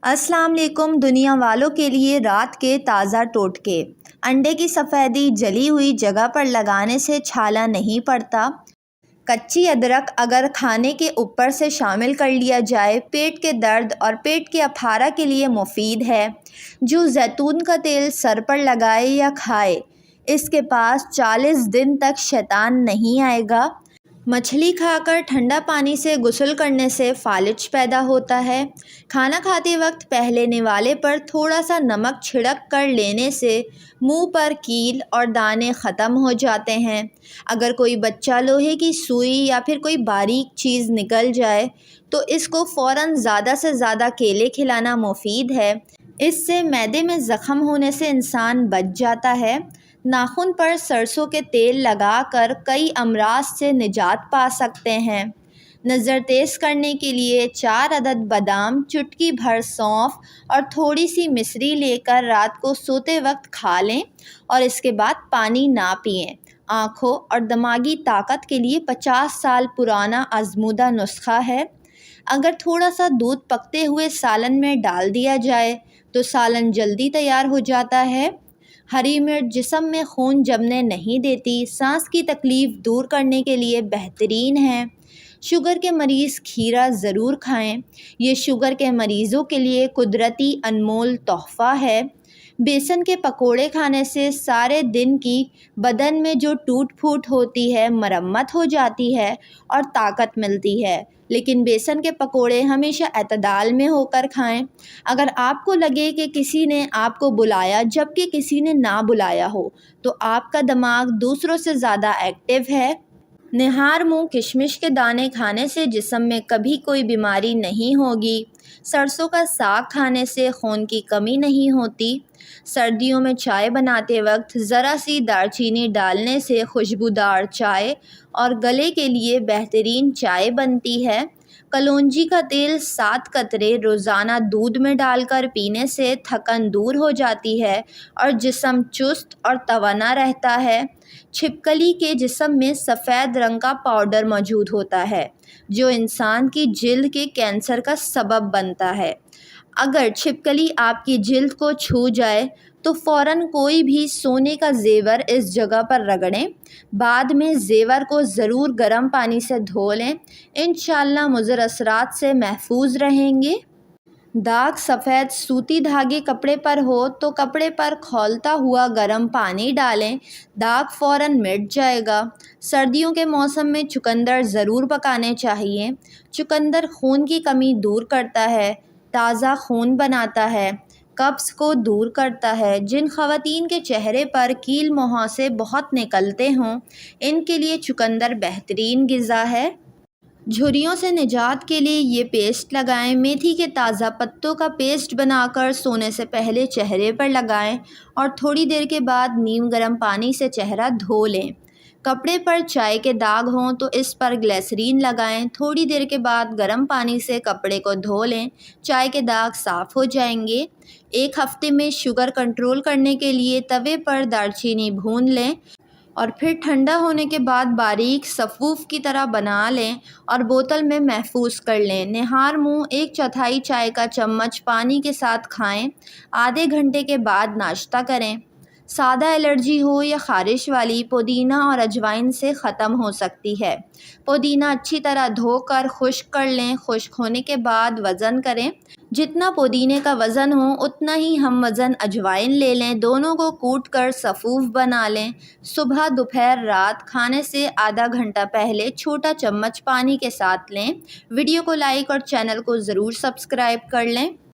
السلام علیکم دنیا والوں کے لیے رات کے تازہ ٹوٹکے۔ انڈے کی سفیدی جلی ہوئی جگہ پر لگانے سے چھالا نہیں پڑتا۔ کچی ادرک اگر کھانے کے اوپر سے شامل کر لیا جائے پیٹ کے درد اور پیٹ کے اپھارہ کے لیے مفید ہے۔ جو زیتون کا تیل سر پر لگائے یا کھائے اس کے پاس 40 دن تک شیطان نہیں آئے گا۔ مچھلی کھا کر ٹھنڈا پانی سے غسل کرنے سے فالج پیدا ہوتا ہے۔ کھانا کھاتے وقت پہلے نوالے پر تھوڑا سا نمک چھڑک کر لینے سے منہ پر کیل اور دانے ختم ہو جاتے ہیں۔ اگر کوئی بچہ لوہے کی سوئی یا پھر کوئی باریک چیز نکل جائے تو اس کو فوراً زیادہ سے زیادہ کیلے کھلانا مفید ہے۔ اس سے معدے میں زخم ہونے سے انسان بچ جاتا ہے۔ ناخن پر سرسوں کے تیل لگا کر کئی امراض سے نجات پا سکتے ہیں۔ نظر تیز کرنے کے لیے 4 عدد بادام، چٹکی بھر سونف اور تھوڑی سی مصری لے کر رات کو سوتے وقت کھا لیں اور اس کے بعد پانی نہ پئیں۔ آنکھوں اور دماغی طاقت کے لیے 50 سال پرانا آزمودہ نسخہ ہے۔ اگر تھوڑا سا دودھ پکتے ہوئے سالن میں ڈال دیا جائے تو سالن جلدی تیار ہو جاتا ہے۔ ہری مرچ جسم میں خون جمنے نہیں دیتی، سانس کی تکلیف دور کرنے کے لیے بہترین ہے۔ شوگر کے مریض کھیرا ضرور کھائیں، یہ شوگر کے مریضوں کے لیے قدرتی انمول تحفہ ہے۔ بیسن کے پکوڑے کھانے سے سارے دن کی بدن میں جو ٹوٹ پھوٹ ہوتی ہے مرمت ہو جاتی ہے اور طاقت ملتی ہے، لیکن بیسن کے پکوڑے ہمیشہ اعتدال میں ہو کر کھائیں۔ اگر آپ کو لگے کہ کسی نے آپ کو بلایا جبکہ کسی نے نہ بلایا ہو تو آپ کا دماغ دوسروں سے زیادہ ایکٹیو ہے۔ نہار منہ کشمش کے دانے کھانے سے جسم میں کبھی کوئی بیماری نہیں ہوگی۔ سرسوں کا ساگ کھانے سے خون کی کمی نہیں ہوتی۔ سردیوں میں چائے بناتے وقت ذرا سی دار چینی ڈالنے سے خوشبودار چائے اور گلے کے لیے بہترین چائے بنتی ہے۔ کلونجی کا تیل 7 قطرے روزانہ دودھ میں ڈال کر پینے سے تھکن دور ہو جاتی ہے اور جسم چست اور توانا رہتا ہے۔ چھپکلی کے جسم میں سفید رنگ کا پاؤڈر موجود ہوتا ہے جو انسان کی جلد کے کینسر کا سبب بنتا ہے۔ اگر چھپکلی آپ کی جلد کو چھو جائے تو فوراً کوئی بھی سونے کا زیور اس جگہ پر رگڑیں۔ بعد میں زیور کو ضرور گرم پانی سے دھو لیں، انشاءاللہ مضر اثرات سے محفوظ رہیں گے۔ داغ سفید سوتی دھاگے کپڑے پر ہو تو کپڑے پر کھولتا ہوا گرم پانی ڈالیں، داغ فوراً مٹ جائے گا۔ سردیوں کے موسم میں چقندر ضرور پکانے چاہیے۔ چقندر خون کی کمی دور کرتا ہے، تازہ خون بناتا ہے، قبض کو دور کرتا ہے۔ جن خواتین کے چہرے پر کیل مہاسے بہت نکلتے ہوں ان کے لیے چقندر بہترین غذا ہے۔ جھریوں سے نجات کے لیے یہ پیسٹ لگائیں۔ میتھی کے تازہ پتوں کا پیسٹ بنا کر سونے سے پہلے چہرے پر لگائیں اور تھوڑی دیر کے بعد نیم گرم پانی سے چہرہ دھو لیں۔ کپڑے پر چائے کے داغ ہوں تو اس پر گلیسرین لگائیں، تھوڑی دیر کے بعد گرم پانی سے کپڑے کو دھو لیں، چائے کے داغ صاف ہو جائیں گے۔ ایک ہفتے میں شوگر کنٹرول کرنے کے لیے توے پر دار چینی بھون لیں اور پھر ٹھنڈا ہونے کے بعد باریک صفوف کی طرح بنا لیں اور بوتل میں محفوظ کر لیں۔ نہار منہ 1/4 چائے کا چمچ پانی کے ساتھ کھائیں، آدھے گھنٹے کے بعد ناشتہ کریں۔ سادہ الرجی ہو یا خارش والی، پودینہ اور اجوائن سے ختم ہو سکتی ہے۔ پودینہ اچھی طرح دھو کر خشک کر لیں، خشک ہونے کے بعد وزن کریں۔ جتنا پودینے کا وزن ہو اتنا ہی ہم وزن اجوائن لے لیں، دونوں کو کوٹ کر صفوف بنا لیں۔ صبح، دوپہر، رات کھانے سے آدھا گھنٹہ پہلے چھوٹا چمچ پانی کے ساتھ لیں۔ ویڈیو کو لائک اور چینل کو ضرور سبسکرائب کر لیں۔